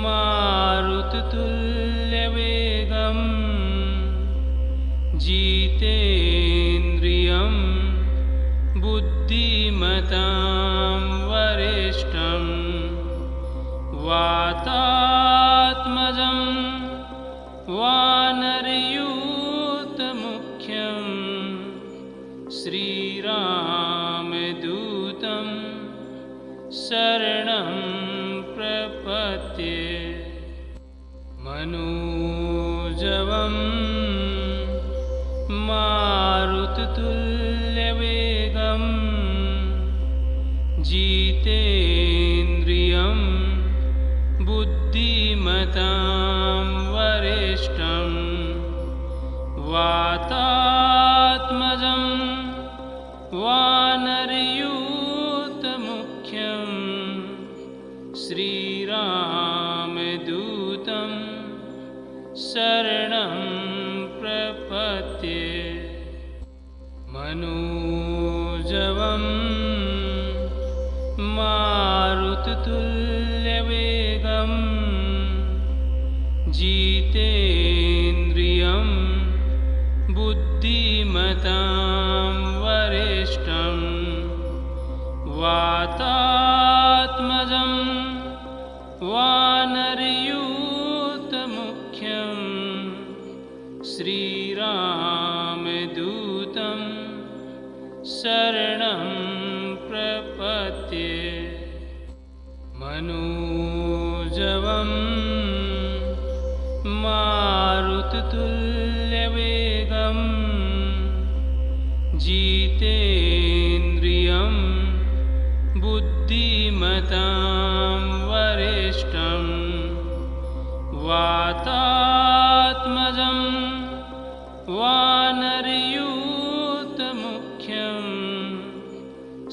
मारुततुल्यवेगं जितेन्द्रियं बुद्धिमतां वरिष्ठं वातात्मजं वानरयूथमुख्यं श्रीरामदूतं शरणं प्रपद्ये। मनोजवं मारुततुल्यवेगं जितेन्द्रियं बुद्धिमतां वरिष्ठं वातात्मजं वानरयूथमुख्यं श्रीरामदूतं शरणं प्रपद्ये। मनोजवं मारुततुल्यवेगं जितेन्द्रियं बुद्धिमतां वरिष्ठं वातात्मजं वानरयूथमुख्यं श्रीरामदूतं शरणं प्रपद्ये। मनोजवं मारुततुल्यवेगं जितेन्द्रियं बुद्धिमतां वरिष्ठं वातात्मजं वानरयूथमुख्यं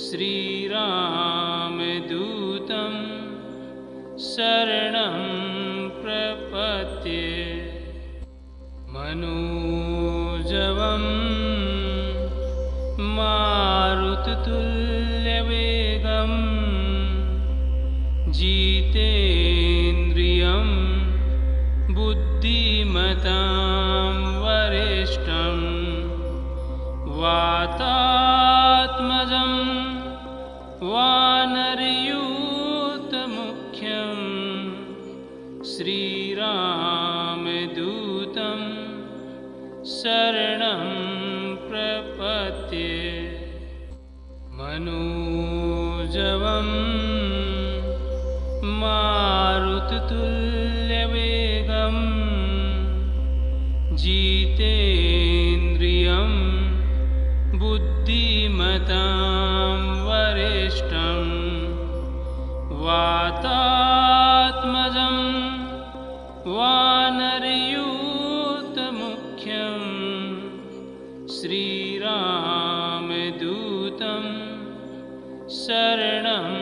श्रीरामदूतं शरणं प्रपद्ये। मनोजवं मारुततुल्यवेगं जितेन्द्रियं बुद्धिमतां वरिष्ठं वातात्मजं वानरयूथमुख्यं श्रीरामदूतं शरणं प्रपद्ये। मनोजवं मारुततुल्यवेगं जितेन्द्रियं बुद्धिमतां वरिष्ठं वातात्मजं वानरयूथमुख्यं श्रीरामदूतं शरणं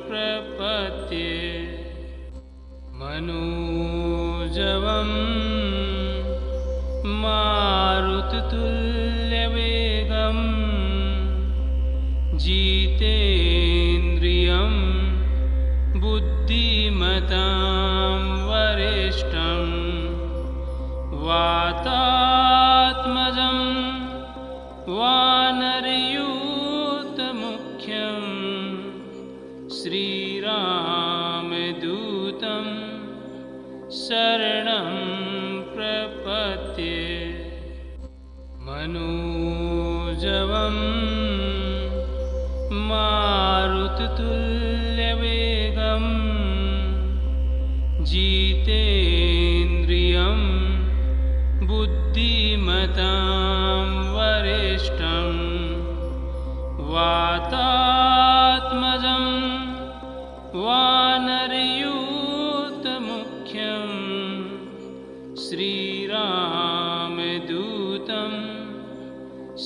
प्रपद्ये। मनोजवं मारुततुल्यवेगं जितेन्द्रियं बुद्धिमतां वरिष्ठं वातात्मजं वानरयूथमुख्यं श्रीरामदूतं शरणं प्रपद्ये। मनोजवं मारुततुल्यवेगं जितेन्द्रियं बुद्धिमतां वरिष्ठं वातात्मजं वानरयूथमुख्यं श्रीरामदूतं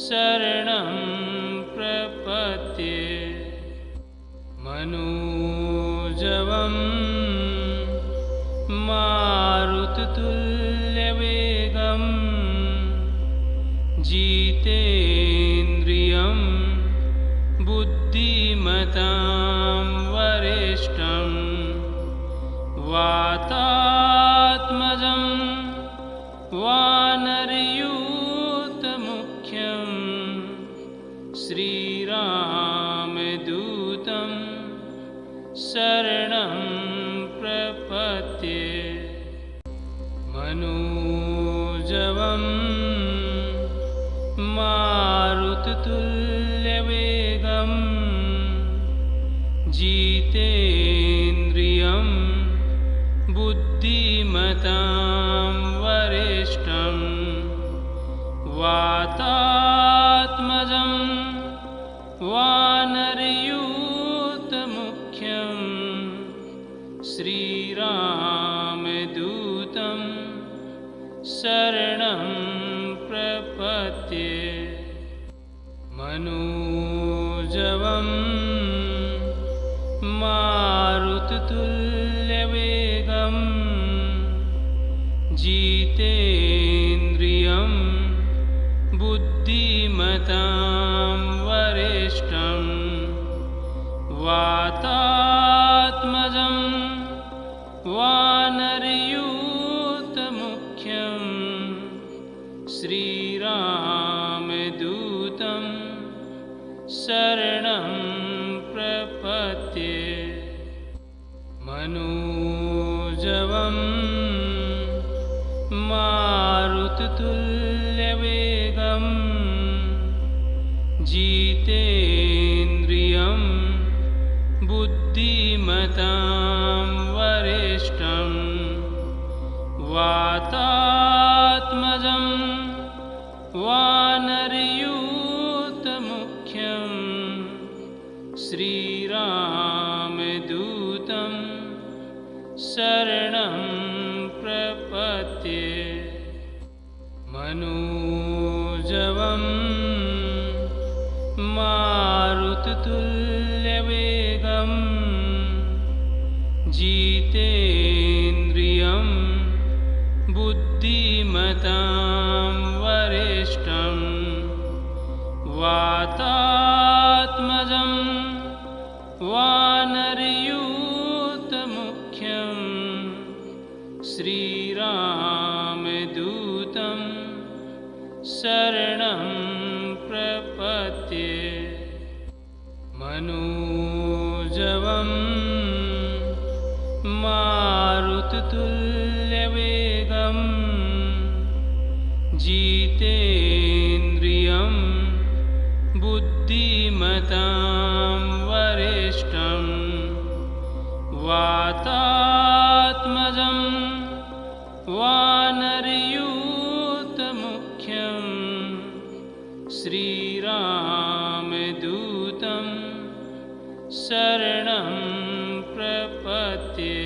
शरणं प्रपद्ये। मनोजवं मारुततुल्यवेगं जितेन्द्रियं बुद्धिमतां वरिष्ठं वातात्मजं वानरयूतमुख्यं श्रीरामदूतं शरणं प्रपद्ये। मनोजवं मारुततुल्यवेगं जितेन्द्रियं बुद्धिमतां वरिष्ठं वातात्मजं वानरयूतमुख्यं श्रीरामदूतं शरणं प्रपद्ये। मनोजवं मारुततुल्यवेगं जितेन्द्रियं बुद्धिमतां वरिष्ठं वातात्मजं वानरयूतमुख्यं श्रीरामदूतं शरणं प्रपद्ये। मनोजवं मारुततुल्यवेगं जितेन्द्रियं बुद्धिमतां वरिष्ठं वातात्मजं वानरयूतमुख्यं श्रीरामदूतं शरणं प्रपद्ये। मनोजवं मारुततुल्यवेगं जितेन्द्रियं बुद्धिमतां वरिष्ठं वातात्मजं वानरयूतमुख्यं श्रीरामदूतं शरणं प्रपद्ये। मनोजवं मारुततुल्यवेगं जितेन्द्रियं बुद्धिमतां वरिष्ठं वातात्मजं वानरयूतमुख्यं श्रीरामदूतं शरणं प्रपद्ये।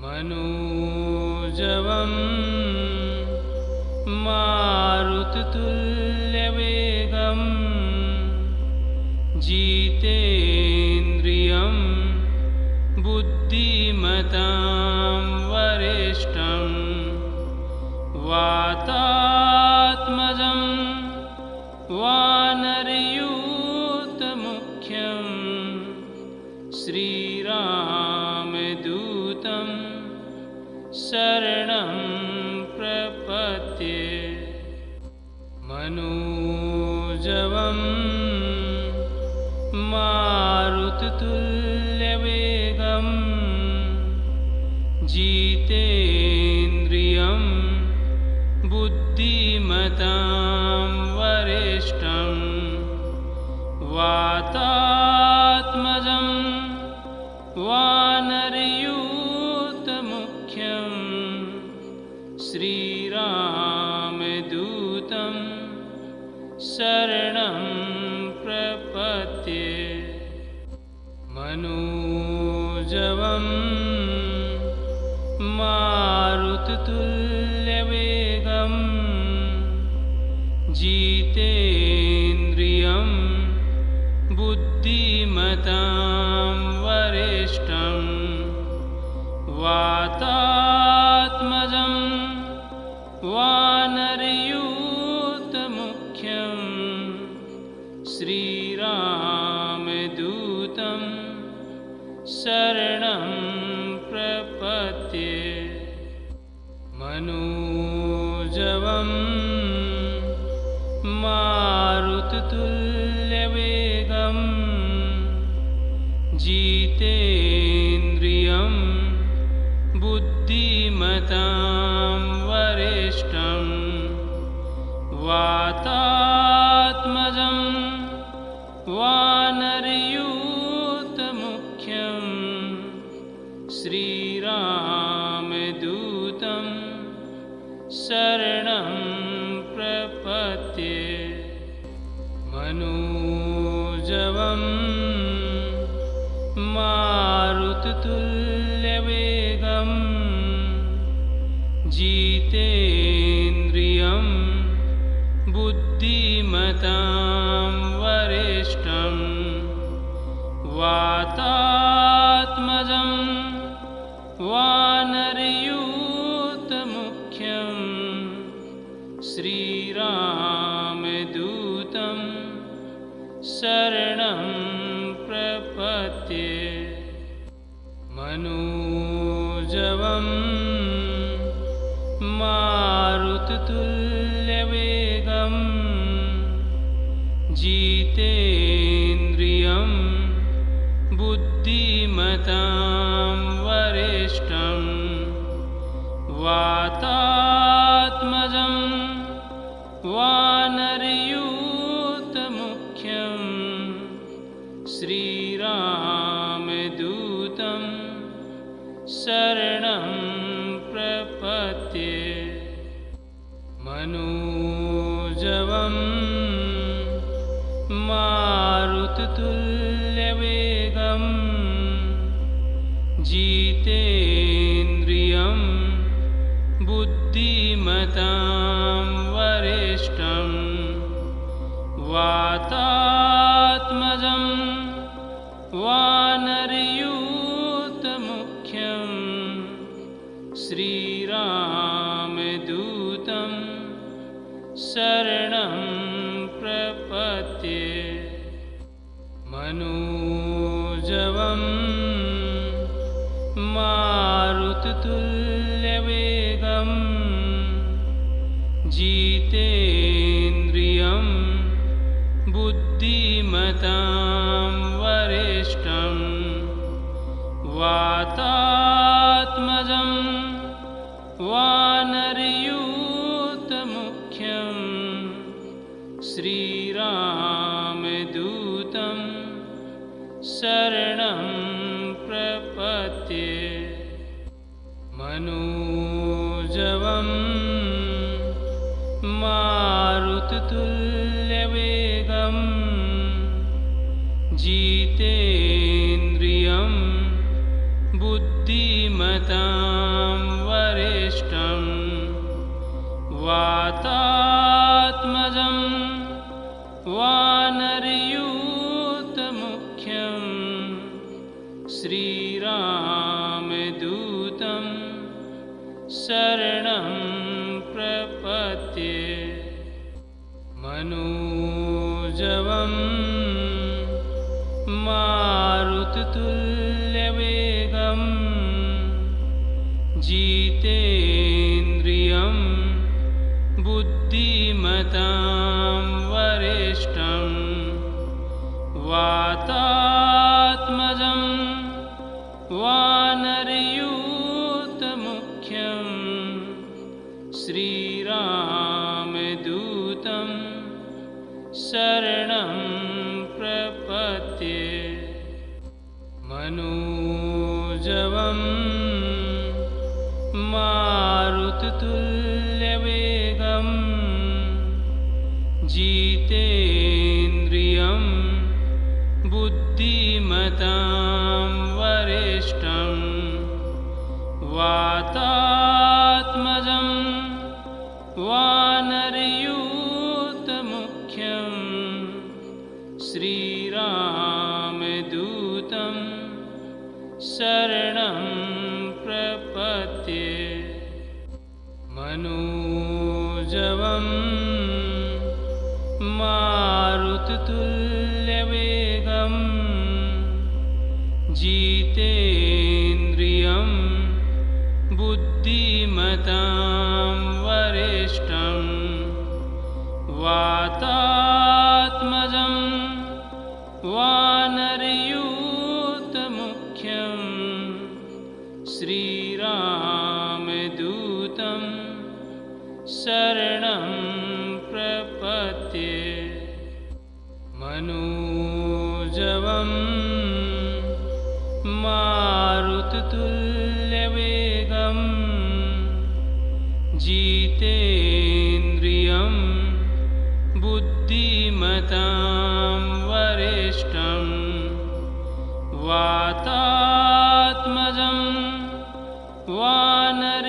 मनोजवं मारुततुल्यवेगं जितेन्द्रियं बुद्धिमतां वरिष्ठं वातात्मजं वानरयूतमुख्यं श्रीरामदूतं शरणं प्रपद्ये। मनोजवं मारुततुल्यवेगं जितेन्द्रियं बुद्धिमतां वरिष्ठं वातात्मजं वानरयूतमुख्यं श्रीरामदूतं शरणं प्रपद्ये। मनोजवं मारुततुल्यवेगं जितेन्द्रियं बुद्धिमतां वरिष्ठं वातात्मजं वानरयूतमुख्यं श्रीरामदूतं शरणं मनोजवं मारुततुल्यवेगं जितेन्द्रियं बुद्धिमतां वरिष्ठं वातात्मजं वानरयूथमुख्यं श्रीरामदूतं शरणं प्रपद्ये। मनोजवं मारुततुल्यवेगं जितेन्द्रियं बुद्धिमतां वरिष्ठं वातात्मजं वानरयूथमुख्यं श्रीरामदूतं शरणं प्रपद्ये। मनोजवं मारुततुल्यवेगं जितेन्द्रियं बुद्धिमतां वरिष्ठं वातात्मजं वानरयूथमुख्यं श्रीरामदूतं शरणं प्रपद्ये। मनोजवं मारुततुल्यवेगं जितेन्द्रियं बुद्धिमतां वरिष्ठं वातात्मजं वानरयूथमुख्यं श्रीरामदूतं शरणं प्रपद्ये। मनोजवं मारुततुल्यवेगं जितेन्द्रियं बुद्धिमतां वरिष्ठं वातात्मजं वानरयूथमुख्यं श्रीरामदूतं शरणं प्रपद्ये। मनोजवं मारुततुल्यवेगं जितेन्द्रियं बुद्धिमतां वरिष्ठं वातात्मजं वानरयूथमुख्यं श्रीरामदूतं शरणं प्रपद्ये। मनोजवं मारुततुल्यवेगं जितेन्द्रियं बुद्धिमतां वरिष्ठं वातात्मजं वानरयूथमुख्यं श्रीरामदूतं शरणं प्रपद्ये। मनोजवं मारुततुल्यवेगं जितेन्द्रियं बुद्धिमतां वरिष्ठं वातात्मजं वानरयूथमुख्यं श्रीरामदूतं शरणं प्रपद्ये। मनोजवं मारुततुल्यवेगं जितेन्द्रियं बुद्धिमतां वरिष्ठं वातात्मजं वानरयूथमुख्यं श्रीरामदूतं शरणं प्रपद्ये। मनोजवं मारुततुल्यवेगं जितेन्द्रियं बुद्धिमतां वरिष्ठं वातात्मजं वानरयूथमुख्यं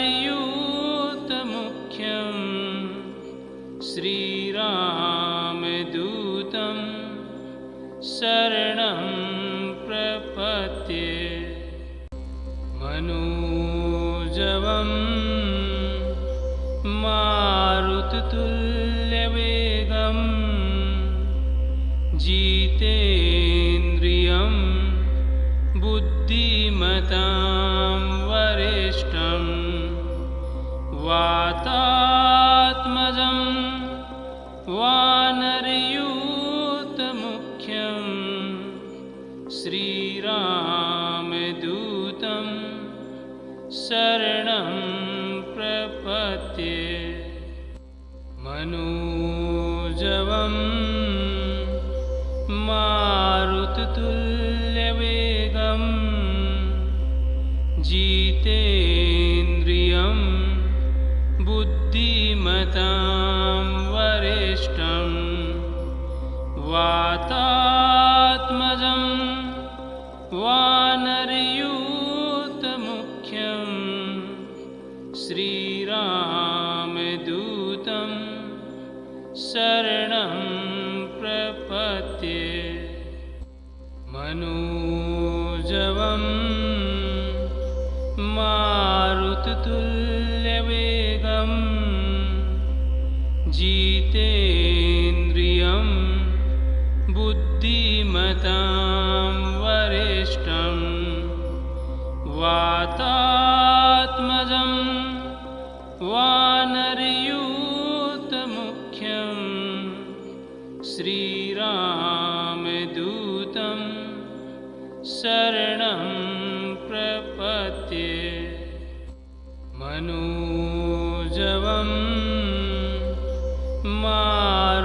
श्रीरामदूतं शरणं प्रपद्ये। मनोजवं मारुततुल्यवेगं जितेन्द्रियं बुद्धिमतां वरिष्ठं वातात्मजं वानरयूथमुख्यं श्रीरामदूतं शरणं प्रपद्ये। मनोजवं मारुततुल्यवेगं जितेन्द्रियं बुद्धिमतां वरिष्ठं वातात्मजं वानरयूथमुख्यं श्रीरामदूतं शरणं प्रपद्ये। मनोजवं मारुततुल्यवेगं जितेन्द्रियं बुद्धिमतां वरिष्ठं वातात्मजं वानरयूथमुख्यं श्रीरामदूतं शरणं प्रपद्ये। मनोजवं मारुततुल्यवेगं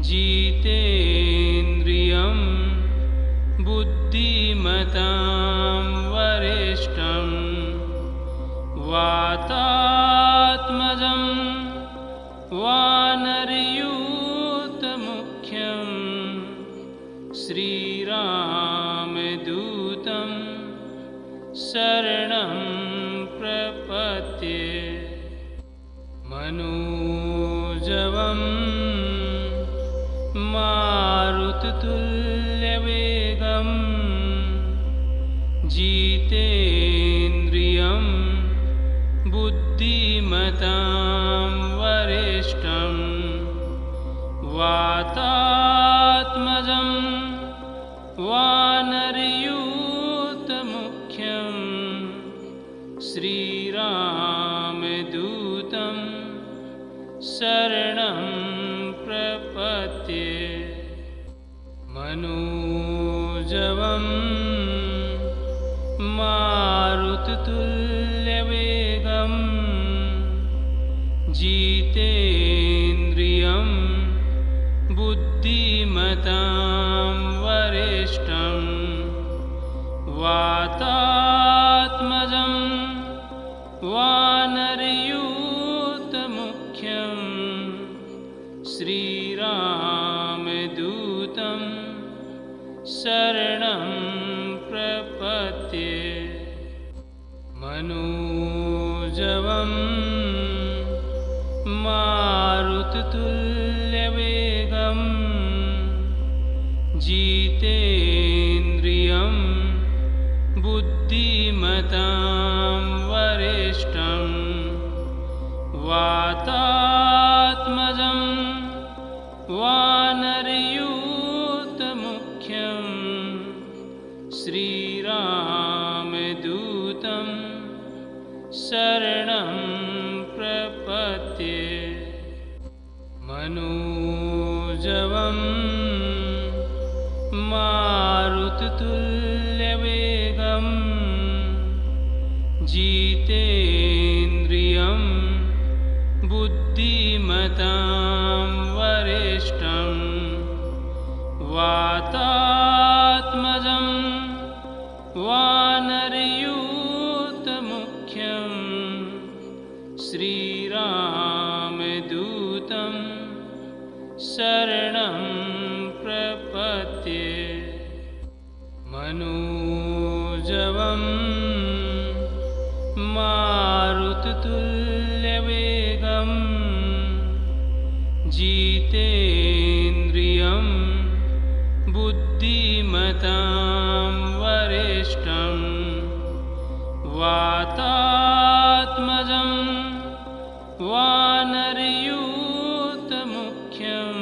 जितेन्द्रियं बुद्धिमतां वरिष्ठं वातात्मजं वानरयूथमुख्यं श्रीरामदूतं शरणं प्रपद्ये। मनोजवं मारुततुल्यवेगं जितेन्द्रियं बुद्धिमतां वरिष्ठं वातात्मजं वानरयूथमुख्यं श्रीरामदूतं शरणं प्रपद्ये। मनोजवं मारुततुल्यवेगं जितेन्द्रियं बुद्धिमतां वरिष्ठं वातात्मजं वानरयूथमुख्यं श्रीरामदूतं शरणं प्रपद्ये। मनोजवं मारुततुल्यवेगं जितेन्द्रियं बुद्धिमतां वरिष्ठं वातात्मजं वानरयूथमुख्यं श्रीराम शरणं प्रपद्ये मनोजवं मारुततुल्यवेगं जितेन्द्रियं बुद्धिमतां वरिष्ठं वातात्मजं वानरयूतमुख्यं श्रीरामदूतं शरणं प्रपद्ये मनोजवं मारुततुल्यवेगं जितेन्द्रियं बुद्धिमतां वरिष्ठं वातात्मजं वानरयूतमुख्यं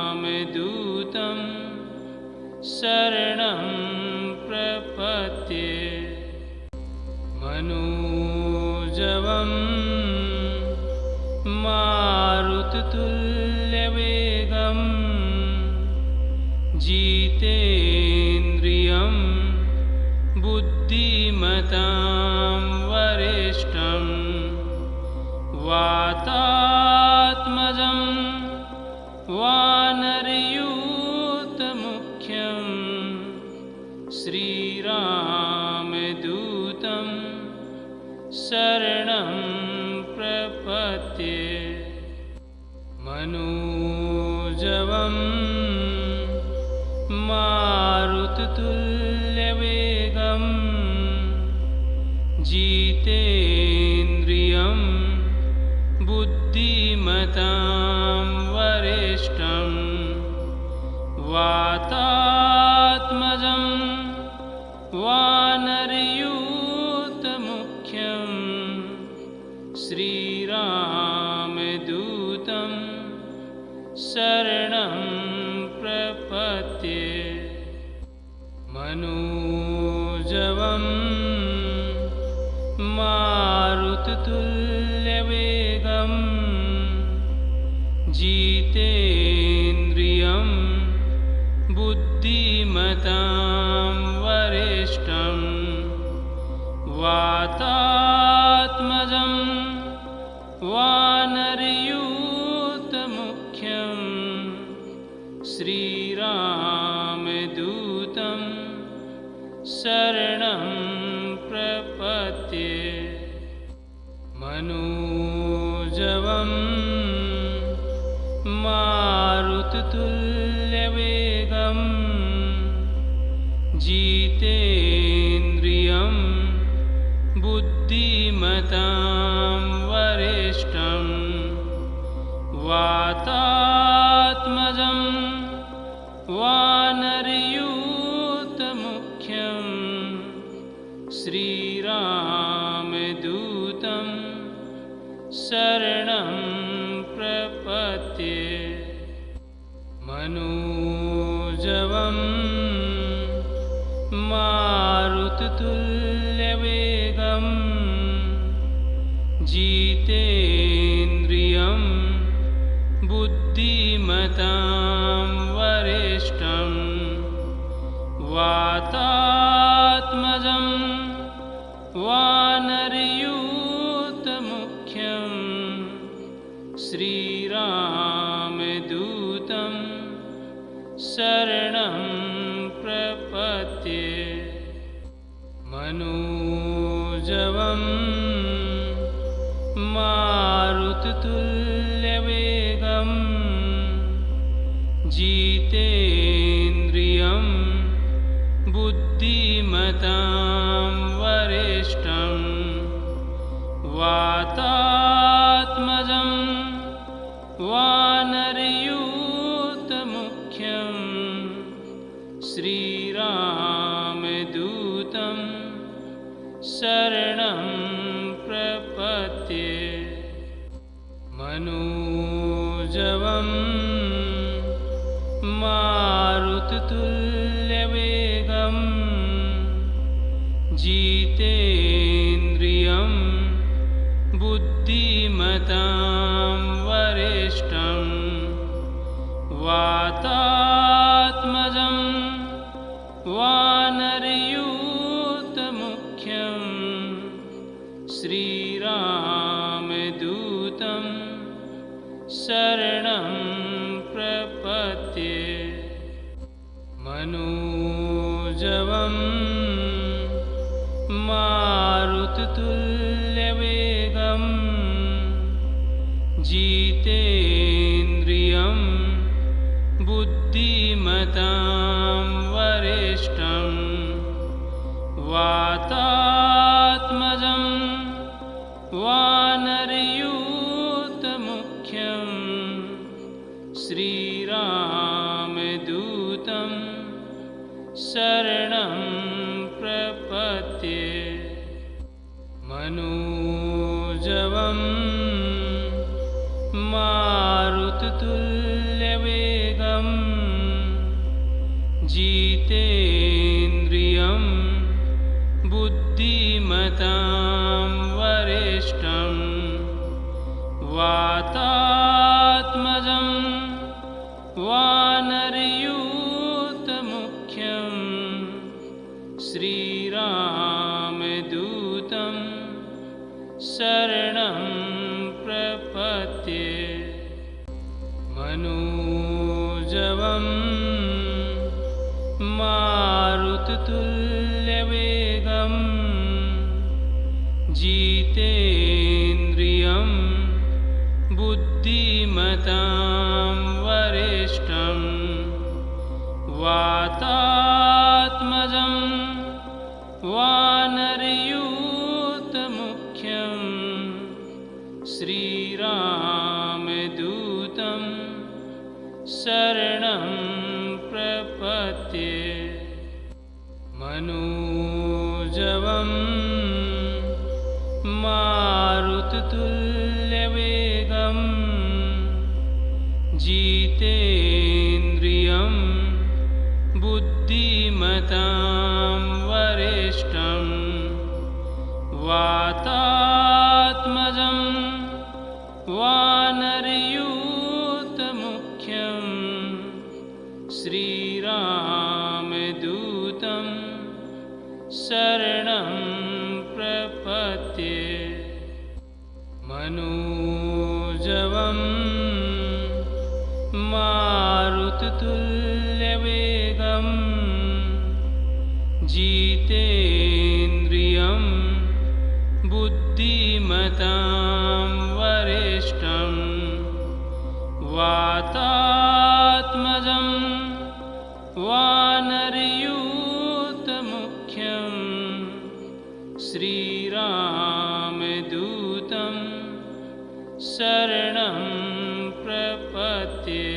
श्रीरामदूतं शरणं प्रपद्ये मनोजवं मारुततुल्यवेगं जितेन्द्रियं बुद्धिमतां वरिष्ठं वातात्मजं वानरयूतमुख्यं श्रीरामदूतं शरणं प्रपद्ये मनोजवं मारुततुल्यवेगं जितेन्द्रियं बुद्धिमतां वरिष्ठं वातात्मजं वानरयूतमुख्यं श्रीरामदूतं शरणं प्रपद्ये मनोजवं मारुततुल्यवेगं जितेन्द्रियं बुद्धिमतां वरिष्ठं वातात्मजं वानरयूतमुख्यं श्रीरामदूतं शरणं प्रपद्ये मनोजवं मारुततुल्यवेगं जितेन्द्रियं बुद्धिमतां वरिष्ठं वातात्मजं वानरयूतमुख्यं श्रीरामदूतं शरणं प्रपद्ये मनोजवं मारुततुल्यवेगं जितेन्द्रियं बुद्धिमतां वरिष्ठं वातात्मजं वानरयूतमुख्यं श्रीरामदूतं शरणं प्रपद्ये मनोजवं मारुततुल्यवेगं जितेन्द्रियं बुद्धिमतां वरिष्ठं वातात्मजं वानरयूतमुख्यं श्रीरामदूतं शरणं प्रपद्ये मनोजवं मारुततुल्यवेगं जितेन्द्रियं बुद्धिमतां वरिष्ठं वातात्मजं वानरयूतमुख्यं श्रीरामदूतं शरणं प्रपद्ये। मनोजवं मारुततुल्यवेगं जितेन्द्रियं बुद्धिमतां वरिष्ठं वातात्मजं वानरयूतमुख्यं श्रीरामदूतं शरणं प्रपद्ये। मनोजवं मारुततुल्यवेगं जितेन्द्रियं बुद्धिमतां वरिष्ठं वातात्मजं वानरयूतमुख्यं श्रीरामदूतं शरणं प्रपद्ये। मनोजवं मारुततुल्यवेगं जितेन्द्रियं बुद्धिमतां वरिष्ठं वातात्मजं वानरयूतमुख्यं श्रीरामदूतं शरणं प्रपद्ये। मनोजवं मारुततुल्यवेगं जितेन्द्रियं बुद्धिमतां वरिष्ठं वातात्मजं वानरयूतमुख्यं श्रीरामदूतं शरणं प्रपद्ये। मनोजवं मारुततुल्यवेगं जितेन्द्रियं बुद्धिमतां वरिष्ठं वातात्मजं वानरयूतमुख्यं श्रीरामदूतं शरणं प्रपद्ये।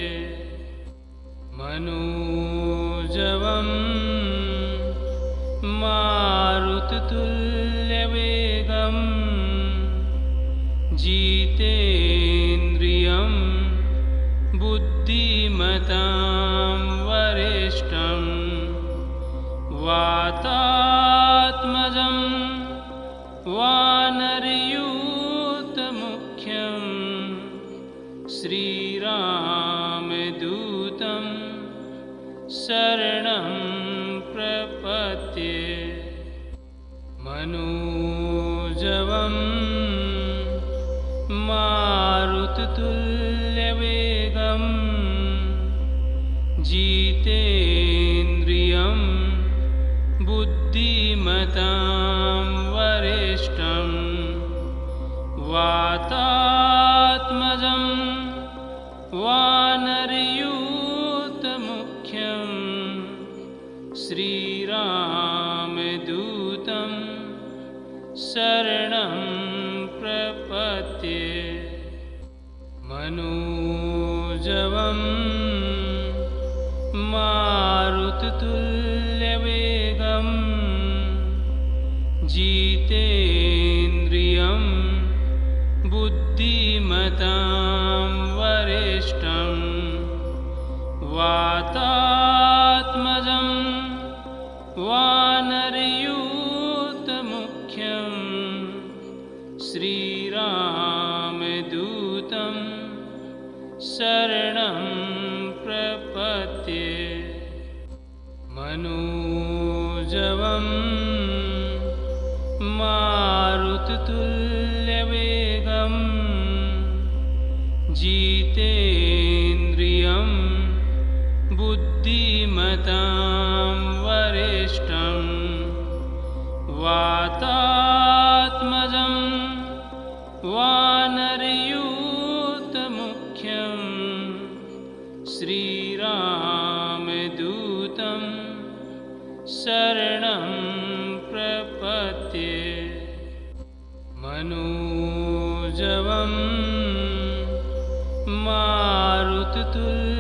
मनोजवं मारुततुल्यवेगं जितेन्द्रियं बुद्धिमतां वरिष्ठं वातात्मजं वानरयूतमुख्यं श्रीरामदूतं शरणं प्रपद्ये। मनोजवं मारुततुल्यवेगं जितेन्द्रियं बुद्धिमतां वरिष्ठं वातात्मजं वानरयूतमुख्यं श्रीरामदूतं शरणं प्रपद्ये। मनोजवं मारुततुल्यवेगं जितेन्द्रियं बुद्धिमतां वरिष्ठं वातात्मजं वानरयूतमुख्यं शरणं प्रपद्ये मनोजवं मारुततुल्यवेगं जितेन्द्रियं बुद्धिमतां वरिष्ठं वातात्मजं वानरयूथमुख्यं श्रीरामदूतं शरणं प्रपद्ये मनोजवं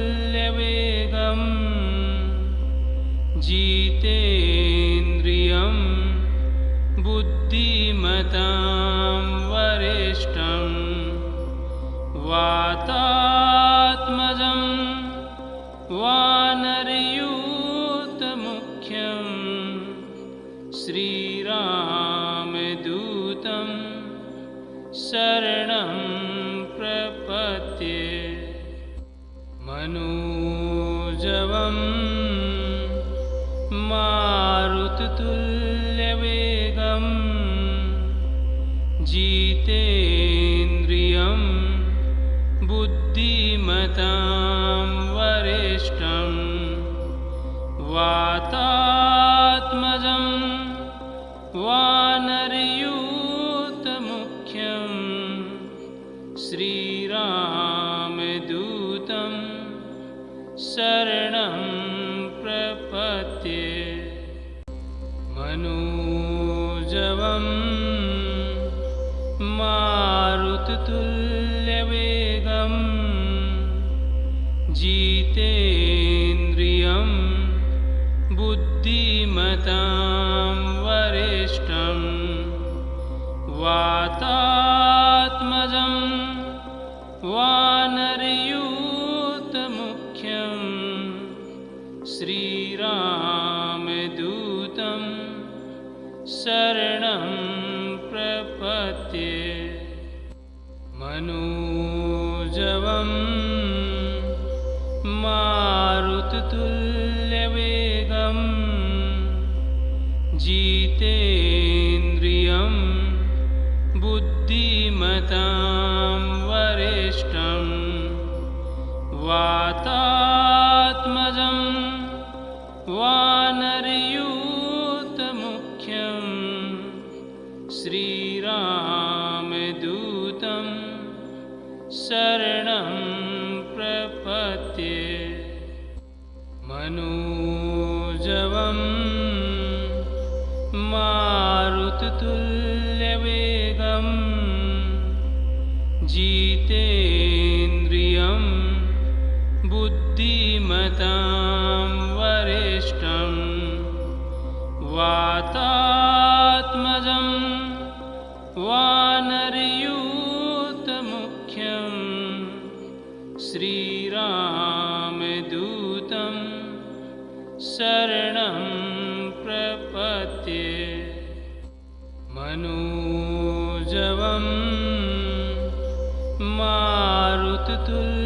मारुततुल्यवेगं जितेन्द्रियं बुद्धिमतां वरिष्ठं वातात्मजं वानरयूथमुख्यं श्रीरामदूतं शरणं प्रपद्ये मनोजवं मारुततुल्यवेगं जितेन्द्रियं बुद्धिमतां वरिष्ठं वातात्मजं वानरयूथमुख्यं श्रीरामदूतं शरणं प्रपद्ये मनोजवं मारुततुल्यवेगं जितेन्द्रियं बुद्धिमतां वरिष्ठं वातात्मजं वानरयूथमुख्यं श्रीरामदूतं शरणं प्रपद्ये मनोजवं मारुततुल्यवेगं जितेन्द्रियं बुद्धिमतां वरिष्ठं वातात्मजं वानरयूथमुख्यं श्रीरामदूतं शरणं प्रपद्ये मनोजवं मारुततुल्यवेगं जितेन्द्रियं बुद्धिमतां वरिष्ठं वातात्मजं वानरयूथमुख्यं श्रीरामदूतं शरणं प्रपद्ये मनोजवं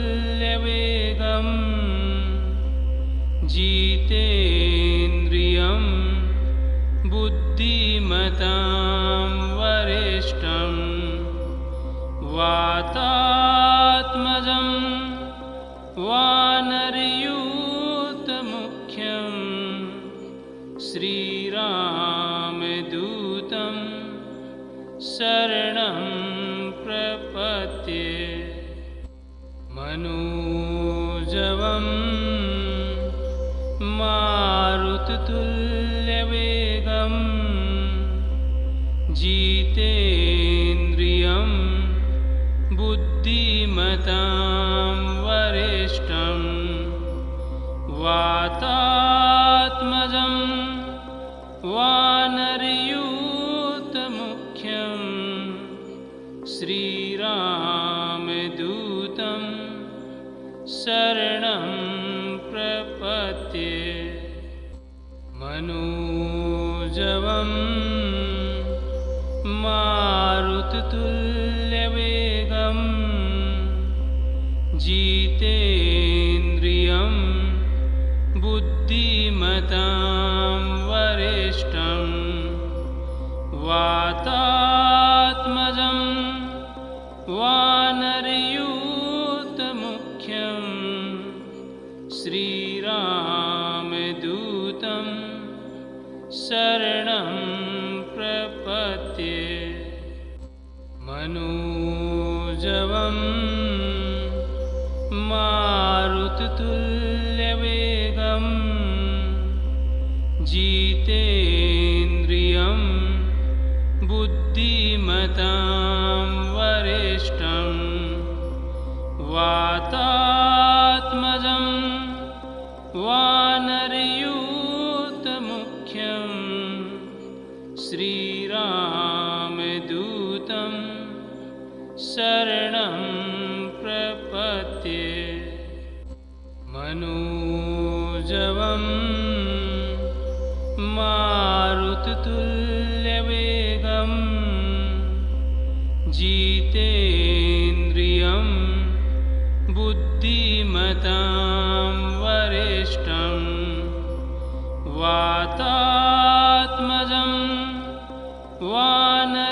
मारुततुल्यवेगं जितेन्द्रियं बुद्धिमतां वरिष्ठं वातात्मजं वानरयूथमुख्यं श्रीरामदूतं शरणं प्रपद्ये मनोजवं मारुततुल्यवेगं जितेन्द्रियं बुद्धिमतां वरिष्ठं वातात्मजं वानरयूथमुख्यं श्रीरामदूतं शरणं प्रपद्ये मनोजवं मारुततुल्यवेगं जितेन्द्रियं बुद्धिमतां वरिष्ठं वातात्मजं वानरयूतमुख्यं श्रीरामदूतं शरणं प्रपद्ये। मनोजवं मारुततुल्यवेगं जितेन्द्रियं बुद्धिमतां वरिष्ठं वातात्मजं वानरयूतमुख्यं श्रीरामदूतं शरणं प्रपद्ये। मनोजवं मारुततुल्यवेगं जितेन्द्रियं बुद्धिमतां वरिष्ठं वातात्मजं वानरयूतमुख्यं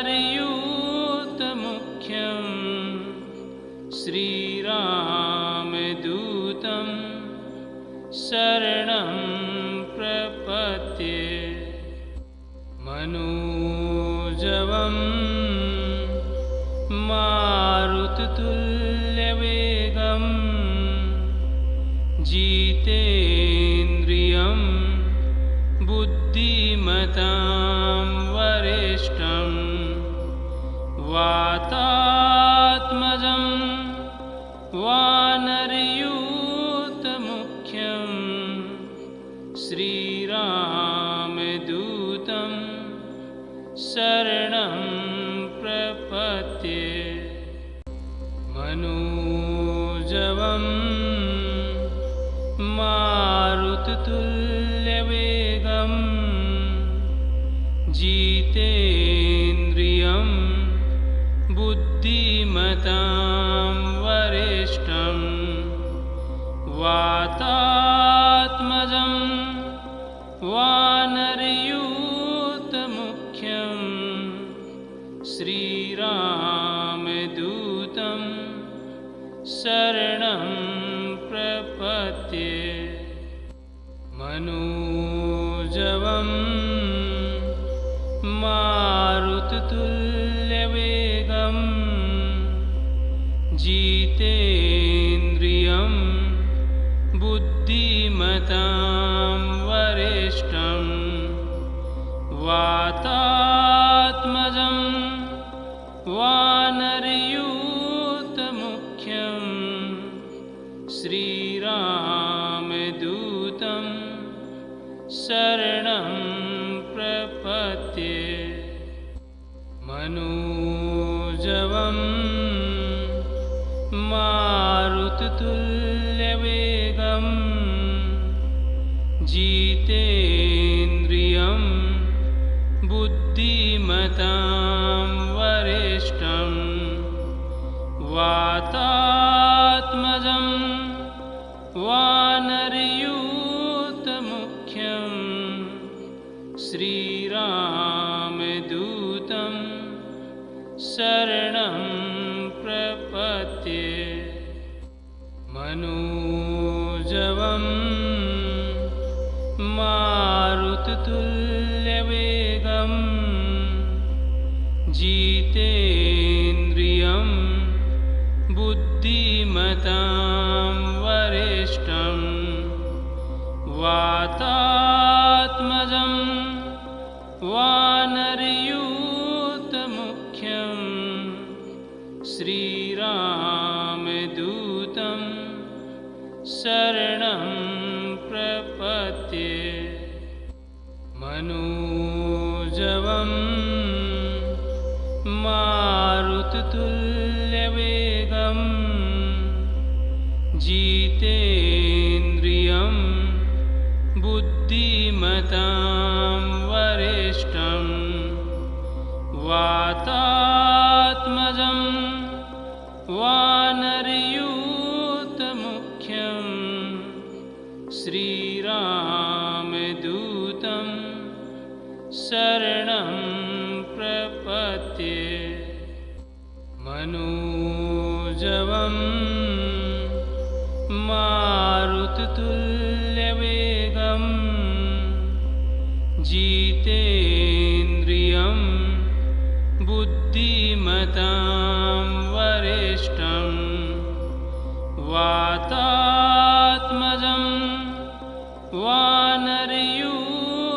श्रीरामदूतं शरणं प्रपद्ये। मनोजवं मारुततुल्यवेगं जितेन्द्रियं बुद्धिमतां वरिष्ठं वातात्मजं वानरयूतमुख्यं श्रीरामदूतं शरणं प्रपद्ये। मनोजवं मारुततुल्यवेगं जितेन्द्रियं बुद्धिमतां वरिष्ठं वातात्मजं वानरयूतमुख्यं श्रीरामदूतं शरणं प्रपद्ये। मनोजवं मारुततुल्यवेगं जितेन्द्रियं बुद्धिमतां वरिष्ठं वातात्मजं वानरयूतमुख्यं श्रीरामदूतं शरणं प्रपद्ये। मनोजवं मारुततुल्यवेगं जितेन्द्रियं बुद्धिमतां वरिष्ठं वातात्मजं वानरयूतमुख्यं श्रीरामदूतं शरणं प्रपद्ये। मनोजवं मारुततुल्यवेगं जितेन्द्रियं बुद्धिमतां वरिष्ठं वातात्मजं वानरयूतमुख्यं श्रीरामदूतं शरणं प्रपद्ये। मनोजवं मारुततुल्यवेगं जितेन्द्रियं बुद्धिमतां वरिष्ठं वातात्मजं वानरयूतमुख्यं वानरयूथमुख्यं शरणं प्रपद्ये मनोजवं मारुततुल्यवेगं जितेन्द्रियं बुद्धिमतां वरिष्ठं वातात्मजं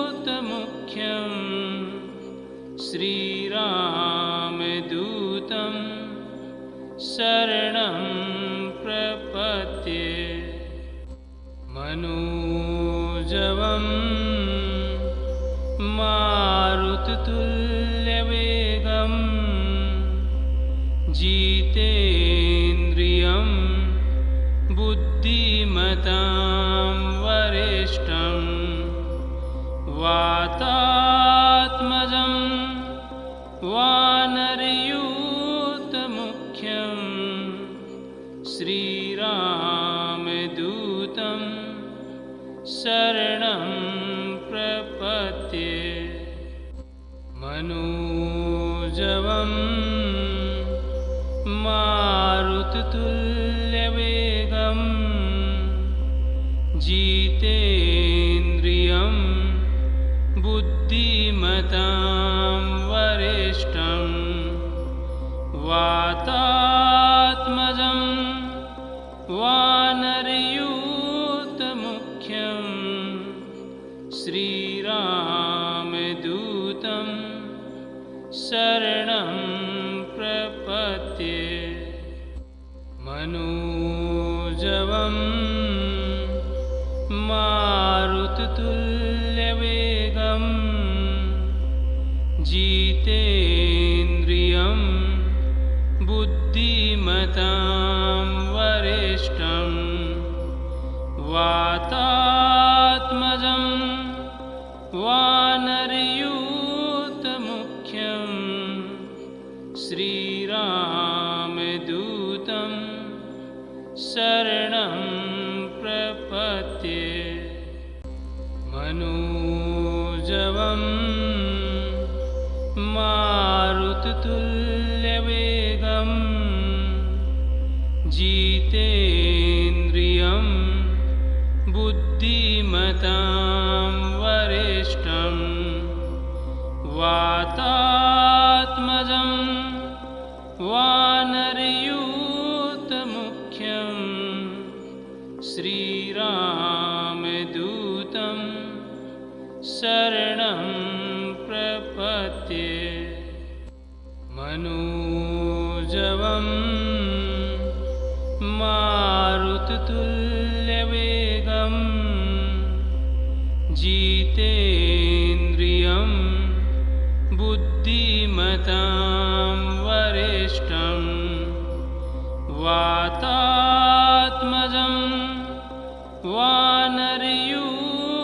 वानरयूथमुख्यं श्रीरामदूतं शरणं प्रपद्ये मनोजवं मारुततुल्यवेगं जितेन्द्रियं बुद्धिमतां वरिष्ठं वातात्मजं वानरयूथमुख्यं श्रीरामदूतं शरणं प्रपद्ये मनोजवं मारुततुल्यवेगं जितेन्द्रियं बुद्धिमतां वरिष्ठं वातात्मजं वानरयूथमुख्यं श्रीरामदूतं शरणं प्रपद्ये मनोजवं मारुततुल्यवेगं जितेन्द्रियं बुद्धिमतां वरिष्ठं वातात्मजं वानरयूथमुख्यं श्रीरामदूतं शरणं प्रपद्ये मनोजवं मारुततुल्यवेगं जितेन्द्रियं बुद्धिमतां वरिष्ठं वातात्मजं वानरयूथमुख्यं श्रीरामदूतं शरणं प्रपद्ये मनोजवं मारुततुल्यवेगं जितेन्द्रियं बुद्धिमतां वरिष्ठं वातात्मजं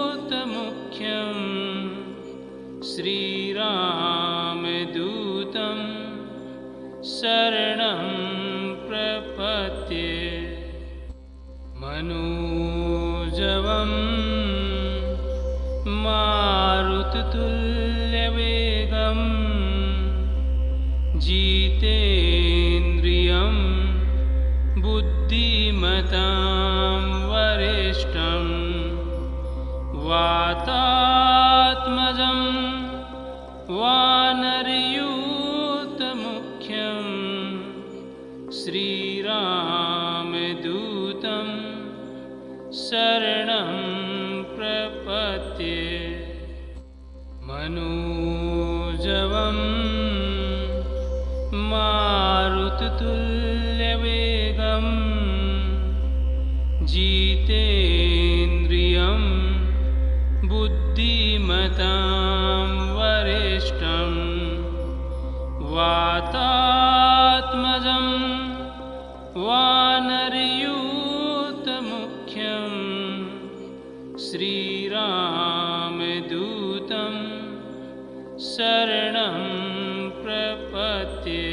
वानरयूथमुख्यं श्रीरामदूतं शरणं प्रपद्ये मनोजवं मारुततुल्यवेगं जितेन्द्रियं बुद्धिमतां वरिष्ठं वातात्मजं वानरयूथमुख्यं श्रीरामदूतं शरणं प्रपद्ये मनोजवं मारुततुल्यवेगं जितेन्द्रियं बुद्धिमतां वरिष्ठं वातात्मजं वानरयूथमुख्यं श्रीरामदूतं शरणं प्रपद्ये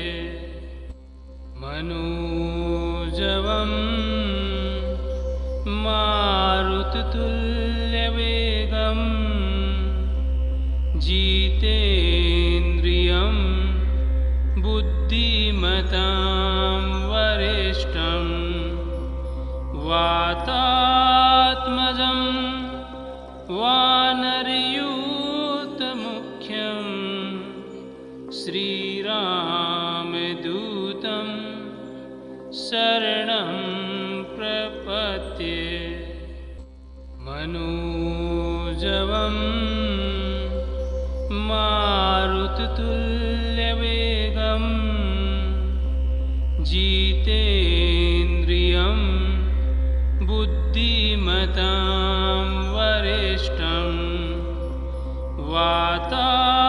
मनोजवं मारुततुल्यवेगं जितेन्द्रियं बुद्धिमतां वरिष्ठं वातात्मजं वानरयूतमुख्यं श्रीरामदूतं शरणं प्रपद्ये। मनोजवं मारुततुल्यवेगं जितेन्द्रियं बुद्धिमतां वरिष्ठं वातात्मजं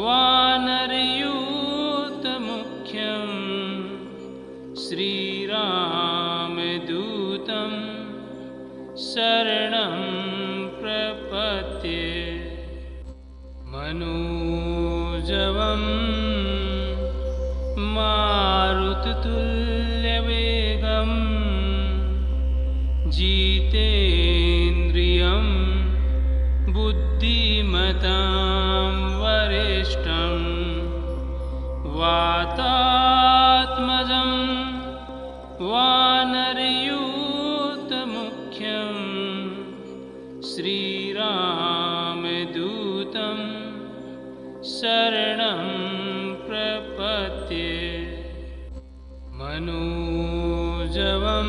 वानरयूतमुख्यं श्रीरामदूतं शरणं प्रपद्ये। मनोजवं मारुततुल्यवेगं जितेन्द्रियं बुद्धिमतां वरिष्ठं वातात्मजं वानरयूतमुख्यं श्रीरामदूतं शरणं प्रपद्ये। मनोजवं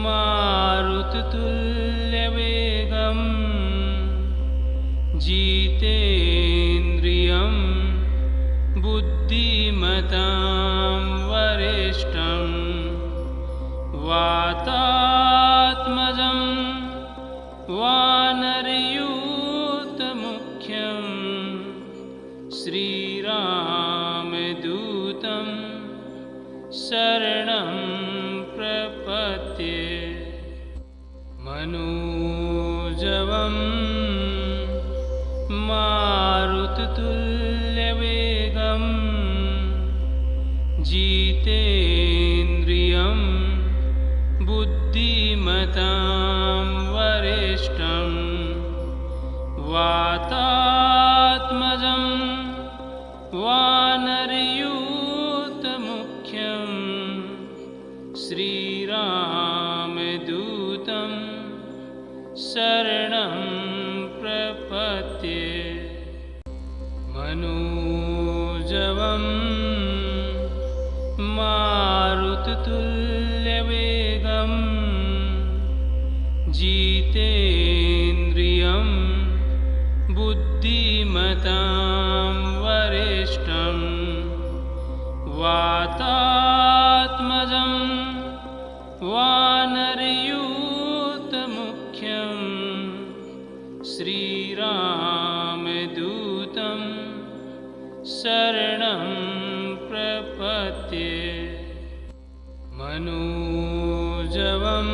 मारुततुल्यवेगं जितेन्द्रियं बुद्धिमतां वरिष्ठं वातात्मजं वानरयूतमुख्यं श्रीरामदूतं शरणं प्रपद्ये। मनोजवं मारुततुल्यवेगं जितेन्द्रियं बुद्धिमतां वरिष्ठं वातात्मजं वानरयूतमुख्यं श्रीरामदूतं शरणं प्रपद्ये। मनोजवं मारुततुल्यवेगं जितेन्द्रियं बुद्धिमतां वरिष्ठं वातात्मजं वानरयूतमुख्यं श्रीरामदूतं शरणं प्रपद्ये। मनोजवं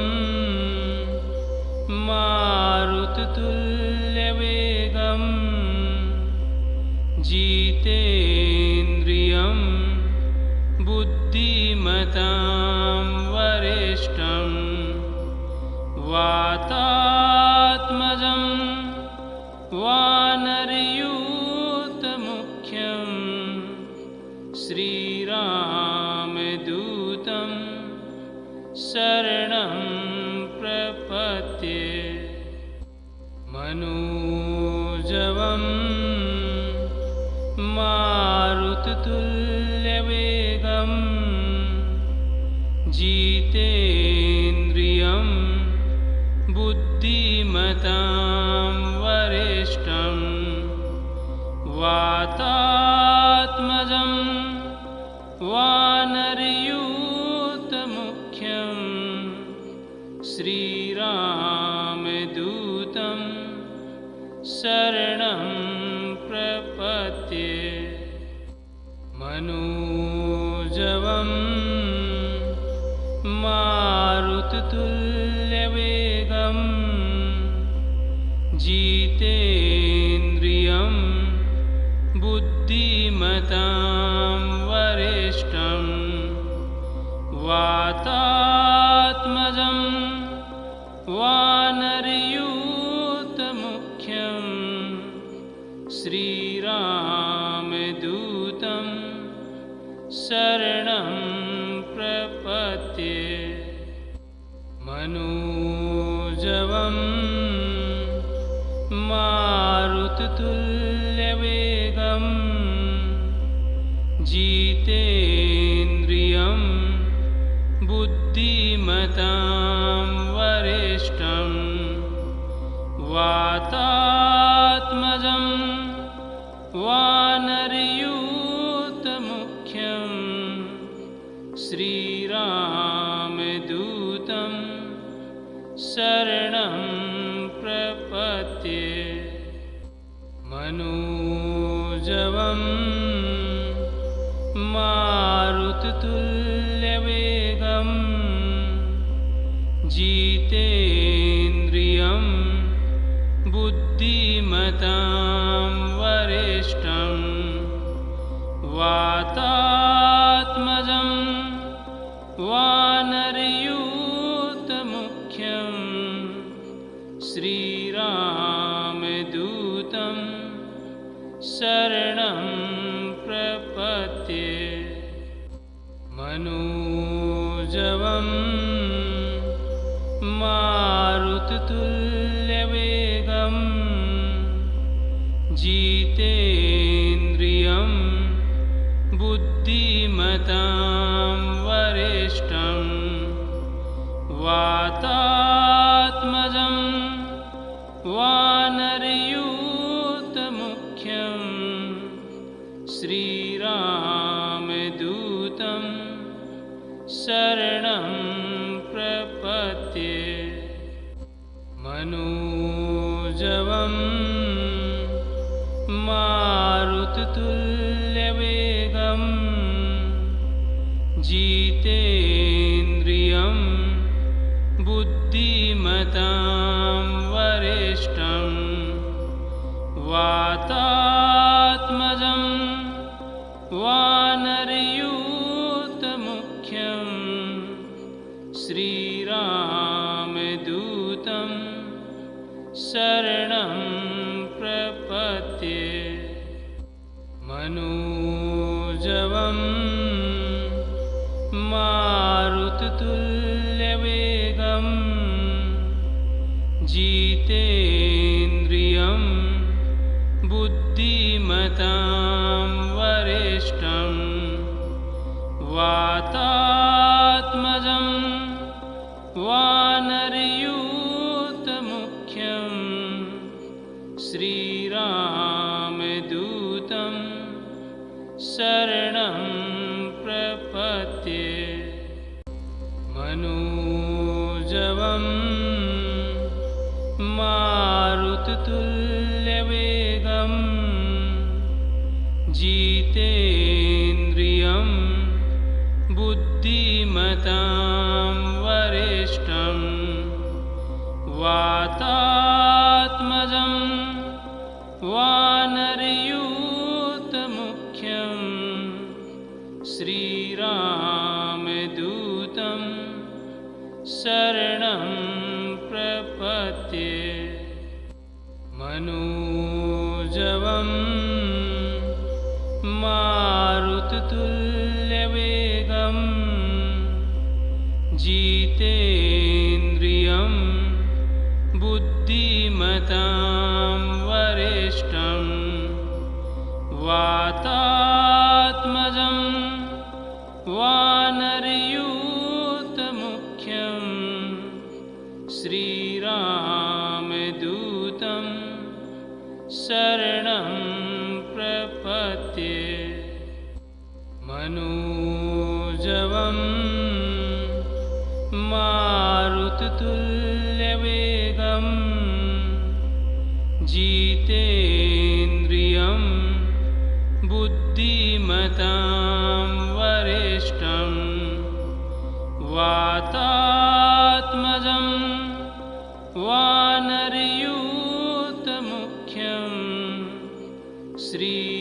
मारुततुल्यवेगं जितेन्द्रियं बुद्धिमतां वरिष्ठं वातात्मजं वानरयूतमुख्यं श्रीरामदूतं शरणं प्रपद्ये। मनोजवं मारुततुल्यवेगं जितेन्द्रियं बुद्धिमतां वरिष्ठं वातात्मजं वानरयूतमुख्यं श्रीरामदूतं शरणं प्रपद्ये। मनोजवं मारुततुल्यवेगं जितेन्द्रियं बुद्धिमतां वरिष्ठं वातात्मजं वानरयूतमुख्यं मनोजवं मारुततुल्यवेगं जितेन्द्रियं बुद्धिमतां वरिष्ठं वातात्मजं वानरयूथमुख्यं श्रीरामदूतं शरणं प्रपद्ये। मनोजवं मारुततुल्यवेगं जितेन्द्रियं बुद्धिमतां वरिष्ठं वातात्मजं वानरयूथमुख्यं श्रीरामदूतं शरणं प्रपद्ये। मनोजवं मारुततुल्यवेगं जितेन्द्रियं बुद्धिमतां वरिष्ठं वातात्मजं वानरयूथमुख्यं श्रीरामदूतं शरणं प्रपद्ये। मनोजवं मारुततुल्यवेगं जितेन्द्रियं बुद्धिमतां वरिष्ठं वातात्मजं वानरयूथमुख्यं श्रीरामदूतं शरणं प्रपद्ये। मनोजवं मारुततुल्यवेगं जितेन्द्रियं बुद्धिमतां वरिष्ठं वातात्मजं वानरयूथमुख्यं श्रीरामदूतं शरणं प्रपद्ये। मनोजवं मारुततुल्यवेगं जितेन्द्रियं बुद्धिमतां वरिष्ठं वातात्मजं वानरयूथमुख्यं श्रीरामदूतं शरणं प्रपद्ये। मनोजवं मारुततुल्यवेगं जितेन्द्रियं बुद्धिमतां वरिष्ठं वातात्मजं वानरयूथमुख्यं श्रीरामदूतं शरणं प्रपद्ये। मनोजवं मारुततुल्यवेगं जितेन्द्रियं बुद्धिमतां वरिष्ठं वातात्मजं वानरयूथमुख्यं श्रीरामदूतं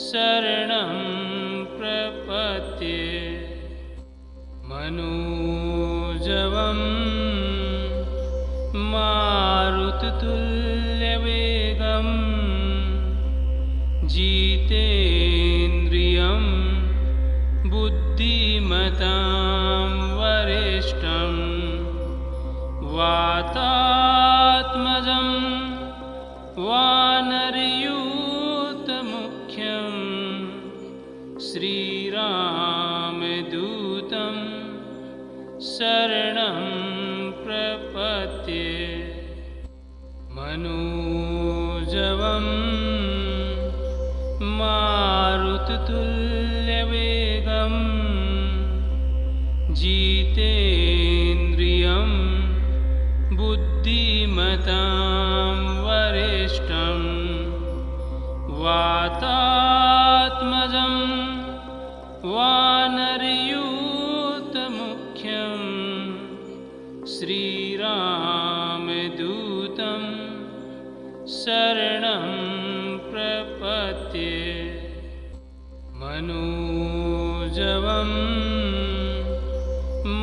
शरणं प्रपद्ये। मनोजवं मारुततुल्यवेगं जितेन्द्रियं बुद्धिमतां बुद्धिमतां वरिष्ठं वातात्मजं वानरयूथमुख्यं श्रीरामदूतं शरणं प्रपद्ये। मनोजवं मारुततुल्यवेगं जितेन्द्रियं बुद्धिमतां वरिष्ठं वातात्मजं वानरयूथमुख्यं श्रीरामदूतं शरणं प्रपद्ये। मनोजवं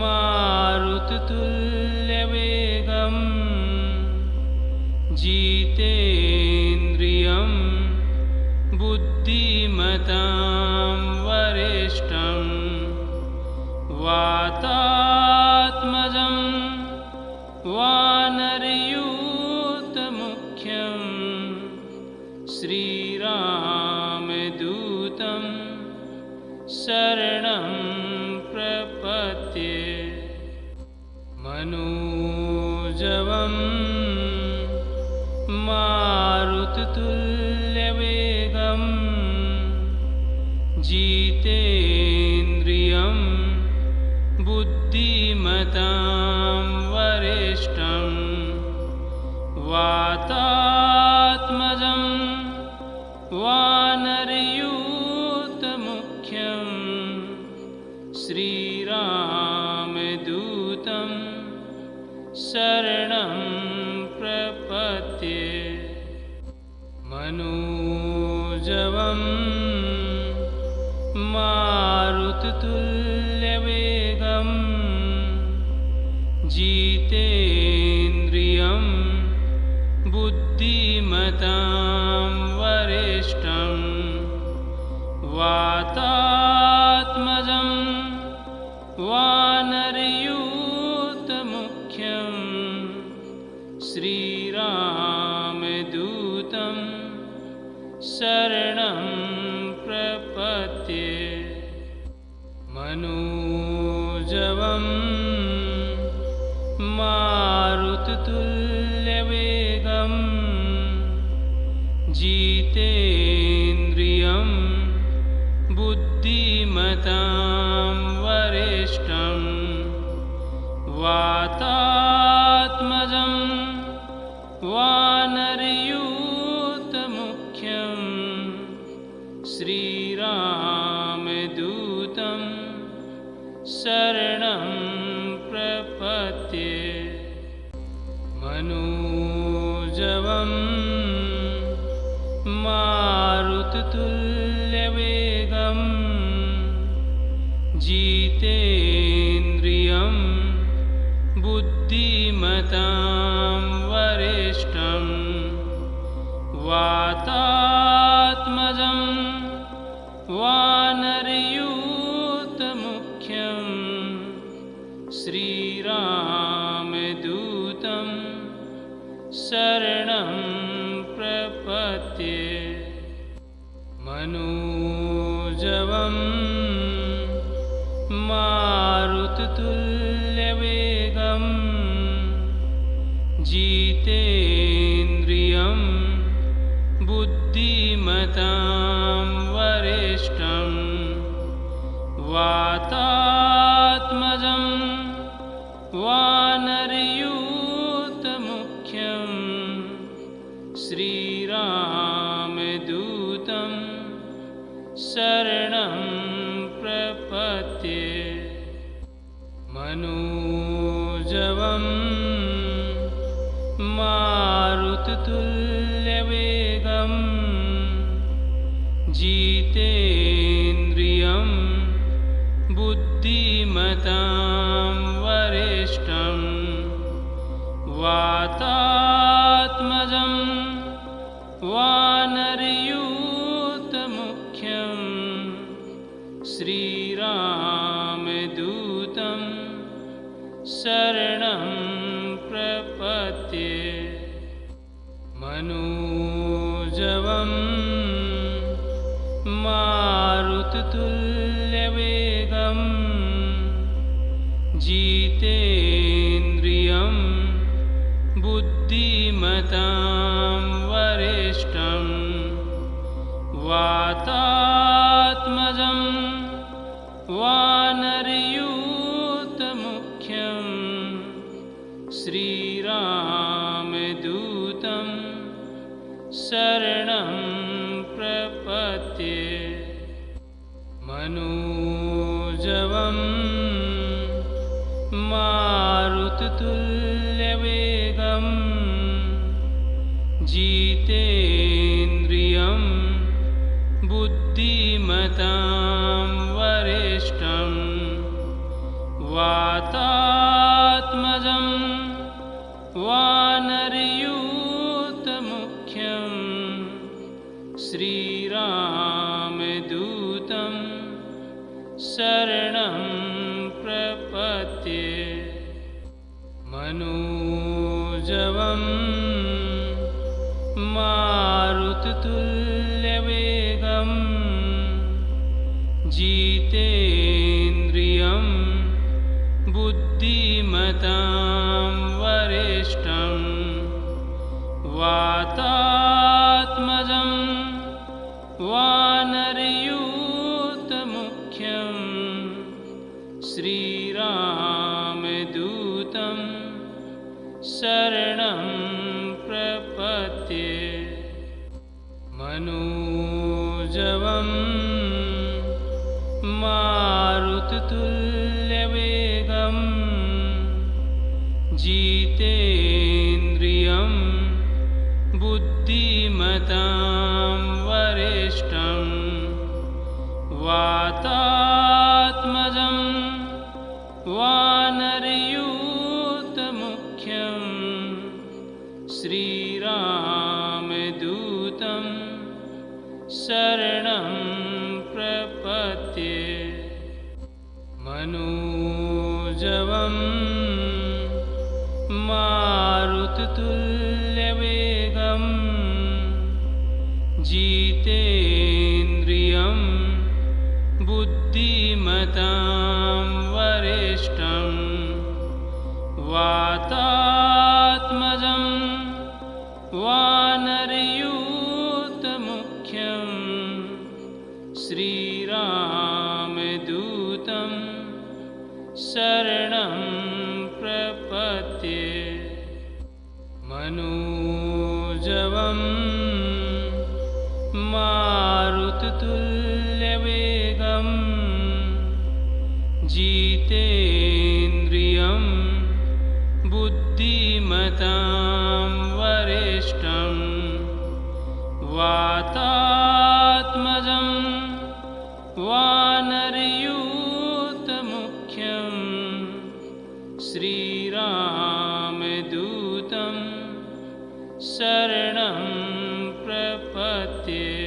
मारुततुल्यवेगं जितेन्द्रियं बुद्धिमतां वरिष्ठं वातात्मजं वानरयूथमुख्यं श्रीरामदूतं शरणं प्रपद्ये। मनोजवं मारुततुल्यवेगं जितेन्द्रियं बुद्धिमतां वरिष्ठं वातात्मजं वानरयूथमुख्यं श्रीरामदूतं शरणं प्रपद्ये। मनोजवं मारुततुल्यवेगं जितेन्द्रियं बुद्धिमतां वरिष्ठं वातात्मजं वानरयूथमुख्यं श्रीरामदूतं शरणं प्रपद्ये। मनोजवं मारुततुल्यवेगं जितेन्द्रियं बुद्धिमतां वरिष्ठं वातात्मजं वानरयूथमुख्यं श्रीरामदूतं शरणं प्रपद्ये। मनोजवं मारुततुल्यवेगं जितेन्द्रियं बुद्धिमतां वरिष्ठं वातात्मजं वानरयूथमुख्यं श्रीरामदूतं शरणं प्रपद्ये। मनोजवं मारुततुल्यवेगं जितेन्द्रियं बुद्धिमतां वरिष्ठं वातात्मजं वानरयूथमुख्यं श्रीरामदूतं शरणं प्रपद्ये। मनोजवं मारुततुल्यवेगं जितेन्द्रियं बुद्धिमतां वरिष्ठं वातात्मजं वानरयूथमुख्यं श्रीराम शरणं प्रपद्ये मनोजवं मारुततुल्यवेगं जितेन्द्रियं बुद्धिमतां वरिष्ठं वातात्मजं वानरयूथमुख्यं श्रीरामदूतं शरणं प्रपद्ये मनोजवं मारुततुल्यवेगं जितेन्द्रियं बुद्धिमतां वरिष्ठं वातात्मजं वानरयूथमुख्यं श्रीरामदूतं शरणं प्रपद्ये मनोजवं मारुततुल्यवेगं जितेन्द्रियं बुद्धिमतां वरिष्ठं वातात्मजं वानरयूथमुख्यं श्रीरामदूतं शरणं प्रपद्ये मनोजवं मारुततुल्यवेगं जितेन्द्रियं बुद्धिमतां वरिष्ठं वातात्मजं वानरयूथमुख्यं श्रीरामदूतं शरणं प्रपद्ये मनोजवं मारुततुल्यवेगं जितेन्द्रियं बुद्धिमतां वरिष्ठं वातात्मजं वानरयूथमुख्यं श्रीरामदूतं शरणं प्रपद्ये मनोजवं मारुततुल्यवेगं जितेन्द्रियं बुद्धिमतां वरिष्ठं वातात्मजं वानरयूथमुख्यं श्रीरामदूतं शरणं प्रपद्ये